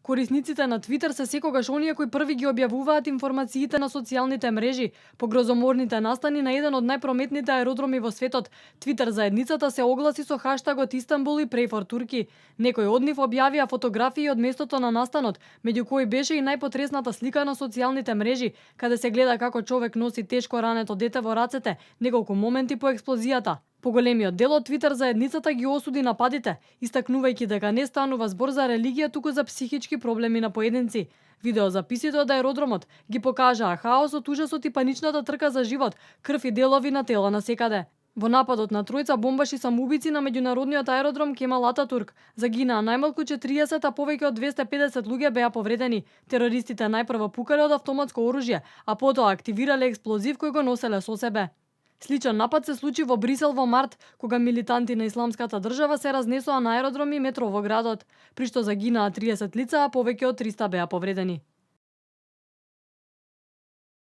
Корисниците на Твитер се секогаш оние кои први ги објавуваат информациите на социјалните мрежи. По грозоморните настани на еден од најпрометните аеродроми во светот, Твитер заедницата се огласи со хаштагот Истанбул и Pray for Turkey. Некои од нив објавија фотографии од местото на настанот, меѓу кои беше и најпотресната слика на социјалните мрежи, каде се гледа како човек носи тешко рането дете во рацете, неколку моменти по експлозијата. Поголемиот дел од Твитер заедницата ги осуди нападите, истакнувајќи дека не станува збор за религија, туку за психички проблеми на поединци. Видеозаписите од аеродромот ги покажаа хаосот, ужасот и паничната трка за живот, крв и делови на тела насекаде. Во нападот на тројца бомбаши самоубици на меѓународниот аеродром Кемал Ататурк загинаа најмалку 40, а повеќе од 250 луѓе беа повредени. Терористите најпрво пукале од автоматско оружје, а потоа активирале експлозив кој го носеле со себе. Сличен напад се случи во Брисел во март, кога милитанти на Исламската држава се разнесоа на аеродром и метро во градот, при што загинаа 30 лица, а повеќе од 300 беа повредени.